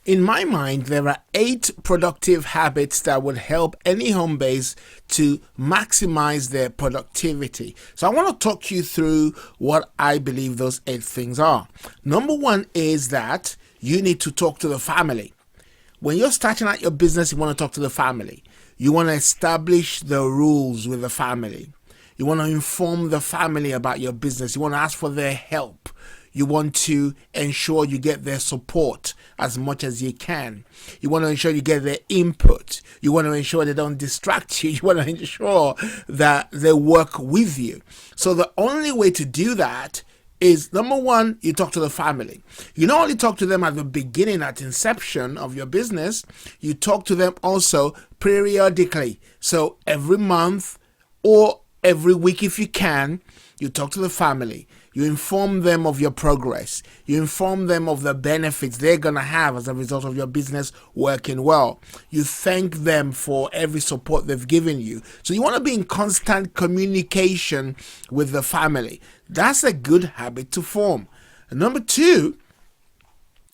In my mind, there are 8 productive habits that would help any home base to maximize their productivity. So I want to talk you through what I believe those 8 things are. Number one is that you need to talk to the family. When you're starting out your business, you want to talk to the family. You want to establish the rules with the family. You want to inform the family about your business. You want to ask for their help. You want to ensure you get their support as much as you can. You want to ensure you get their input. You want to ensure they don't distract you. You want to ensure that they work with you. So the only way to do that is, number one, you talk to the family. You not only talk to them at the beginning, at inception of your business, you talk to them also periodically. So every month or every week if you can, you talk to the family. You inform them of your progress. You inform them of the benefits they're going to have as a result of your business working well. You thank them for every support they've given you. So you want to be in constant communication with the family. That's a good habit to form. And number two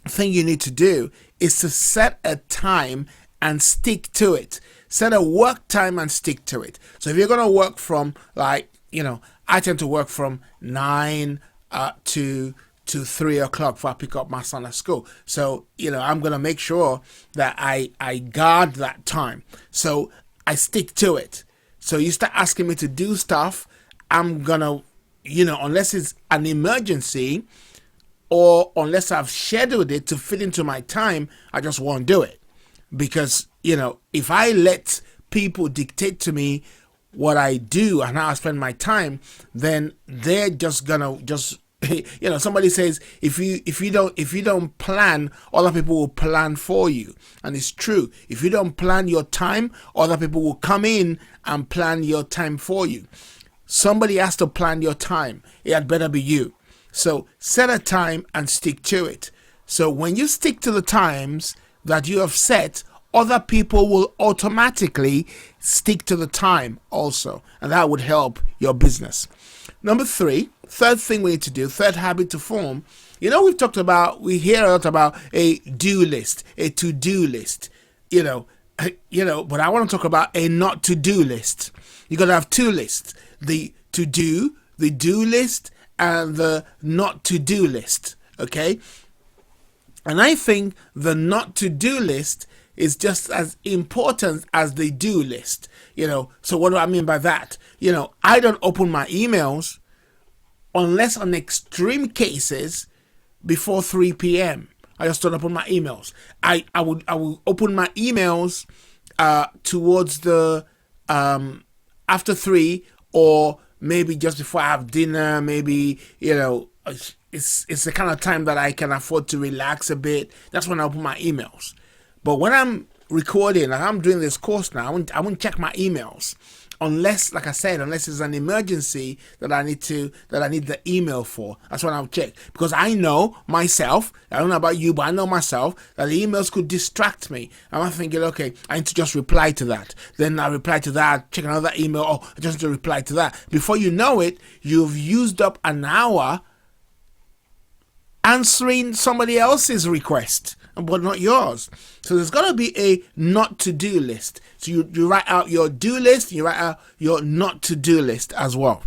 thing you need to do is to set a time and stick to it. Set a work time and stick to it. So if you're going to work from I tend to work from 9 to 3 o'clock before I pick up my son at school. So, I'm going to make sure that I guard that time. So I stick to it. So you start asking me to do stuff, I'm going to, unless it's an emergency or unless I've scheduled it to fit into my time, I just won't do it. Because, if I let people dictate to me what I do and how I spend my time, then they're just gonna somebody says if you don't plan, other people will plan for you. And it's true. If you don't plan your time, other people will come in and plan your time for you. Somebody has to plan your time. It had better be you. So set a time and stick to it. So when you stick to the times that you have set, other people will automatically stick to the time also, and that would help your business. Number three, third thing we need to do, third habit to form. We hear a lot about a do list, a to-do list, but I want to talk about a not to-do list. You got to have 2 lists, the to-do, the do list, and the not to-do list, okay? And I think the not to-do list is just as important as the do list. So what do I mean by that? I don't open my emails unless on extreme cases before 3 p.m. I just don't open my emails. I will open my emails towards the after 3, or maybe just before I have dinner. Maybe it's the kind of time that I can afford to relax a bit. That's when I open my emails. But when I'm recording and I'm doing this course now, I won't check my emails unless, like I said, unless it's an emergency that I need the email for. That's when I'll check, because I know myself. I don't know about you, but I know myself that the emails could distract me. I'm thinking, okay, I need to just reply to that. Then I reply to that, check another email. Oh, I just need to reply to that. Before you know it, you've used up an hour answering somebody else's request, but not yours. So there's got to be a not to do list. So you write out your do list, you write out your not to do list as well.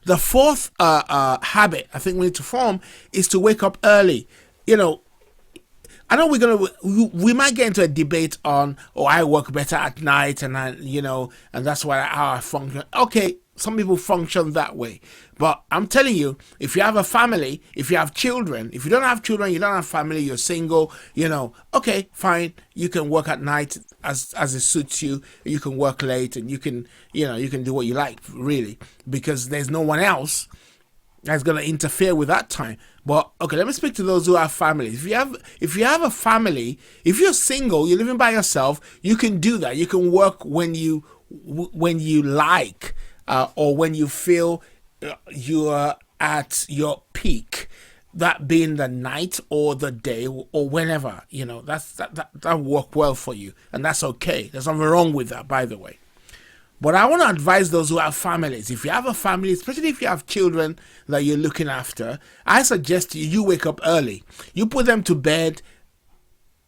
The fourth habit I think we need to form is to wake up early. I know we might get into a debate on, I work better at night and and that's how I function. Okay, some people function that way. But I'm telling you, if you have a family, if you have children, if you don't have children, you don't have family, you're single, okay, fine. You can work at night as it suits you. You can work late and you can do what you like, really, because there's no one else that's going to interfere with that time. But okay, let me speak to those who have families. If you have a family, if you're single, you're living by yourself, you can do that. You can work when you like, or when you feel you're at your peak, that being the night or the day or whenever, that work well for you, and that's okay. There's nothing wrong with that, by the way. But I want to advise those who have families. If you have a family, especially if you have children that you're looking after, I suggest you wake up early. You put them to bed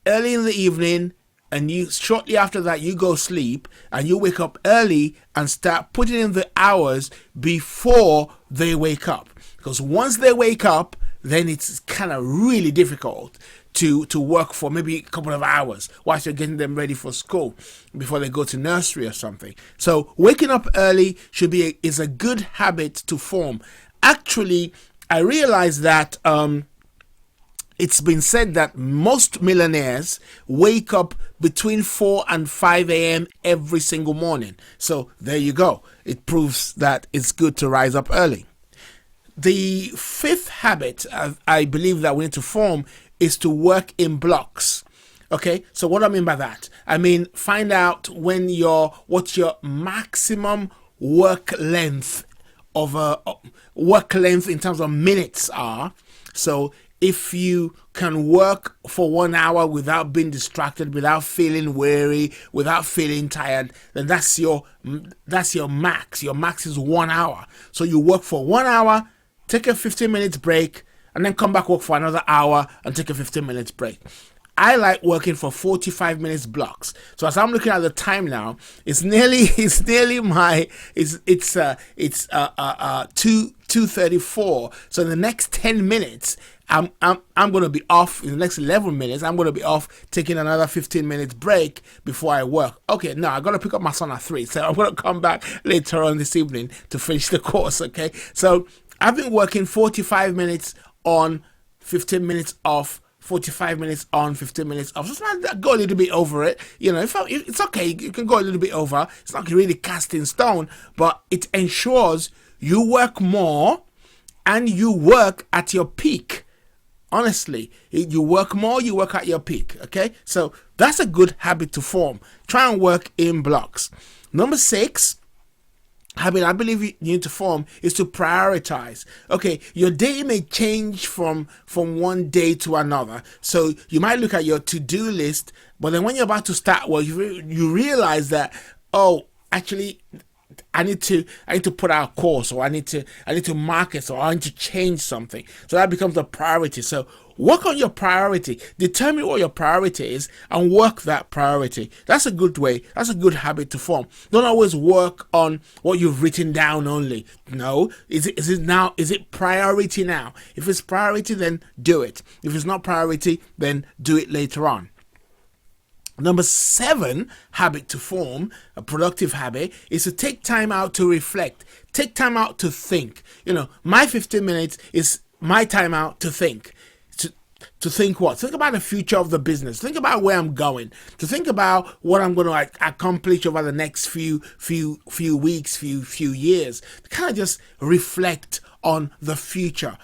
early in the evening, and you shortly after that you go sleep, and you wake up early and start putting in the hours before they wake up. Because once they wake up, then it's kind of really difficult to work for maybe a couple of hours whilst you're getting them ready for school before they go to nursery or something. So waking up early is a good habit to form. Actually, I realized that it's been said that most millionaires wake up between 4 and 5 a.m. every single morning. So there you go. It proves that it's good to rise up early. The fifth habit I believe that we need to form is to work in blocks. Okay, so what do I mean by that? I mean, find out what's your maximum work length in terms of minutes are. So if you can work for 1 hour without being distracted, without feeling weary, without feeling tired, then that's your max. Your max is 1 hour. So you work for 1 hour, take a 15 minutes break, and then come back work for another hour and take a 15 minutes break. I like working for 45 minutes blocks. So as I'm looking at the time now, it's nearly 2:34. So in the next 10 minutes, I'm going to be off. In the next 11 minutes, I'm going to be off taking another 15 minutes break before I work. Okay, no, I got to pick up my son at 3. So I'm going to come back later on this evening to finish the course. Okay, so I've been working 45 minutes on, 15 minutes off, 45 minutes on, 15 minutes off. Just go a little bit over it. If it's okay, you can go a little bit over. It's not really cast in stone, but it ensures you work more and you work at your peak. Honestly, you work more, you work at your peak. Okay, so that's a good habit to form. Try and work in blocks. Number 6 habit I believe you need to form is to prioritize. Okay, your day may change from one day to another. So you might look at your to-do list, but then when you're about to start work, you realize that, oh, actually, I need to put out a course, or I need to market, or I need to change something. So that becomes a priority. So work on your priority. Determine what your priority is and work that priority. That's a good way. That's a good habit to form. Don't always work on what you've written down only. No, is it priority now? If it's priority, then do it. If it's not priority, then do it later on. Number 7 habit to form, a productive habit, is to take time out to reflect. Take time out to think. My 15 minutes is my time out to think. To think what? Think about the future of the business. Think about where I'm going. To think about what I'm going to accomplish over the next few weeks, few years. To kind of just reflect on the future.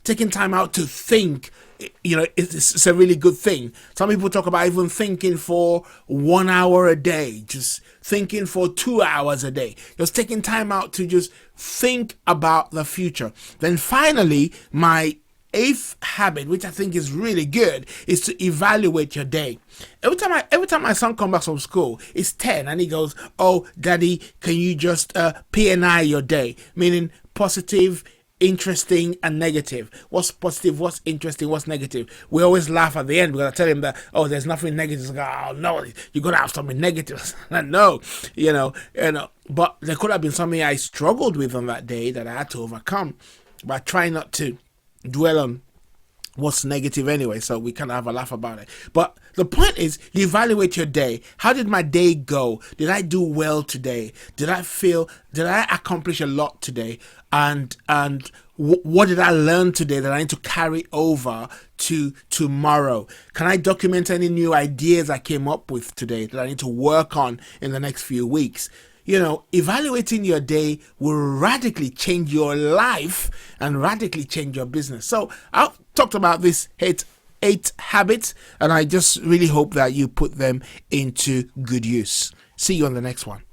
Taking time out to think, it's a really good thing. Some people talk about even thinking for 1 hour a day, just thinking for 2 hours a day, just taking time out to just think about the future. Then finally, my 8th habit, which I think is really good, is to evaluate your day. Every time my son comes back from school, it's 10 and he goes, "Oh, Daddy, can you just P&I your day?" Meaning positive, interesting, and negative. What's positive, what's interesting, what's negative? We always laugh at the end because I tell him that, oh, there's nothing negative. Like, oh no, you're gonna have something negative. No, but there could have been something I struggled with on that day that I had to overcome. But I try not to dwell on what's negative anyway, so we kind of have a laugh about it. But the point is, you evaluate your day. How did my day go? Did I do well today? Did I accomplish a lot today? And what did I learn today that I need to carry over to tomorrow? Can I document any new ideas I came up with today that I need to work on in the next few weeks? Evaluating your day will radically change your life and radically change your business. So I've talked about these eight habits, and I just really hope that you put them into good use. See you on the next one.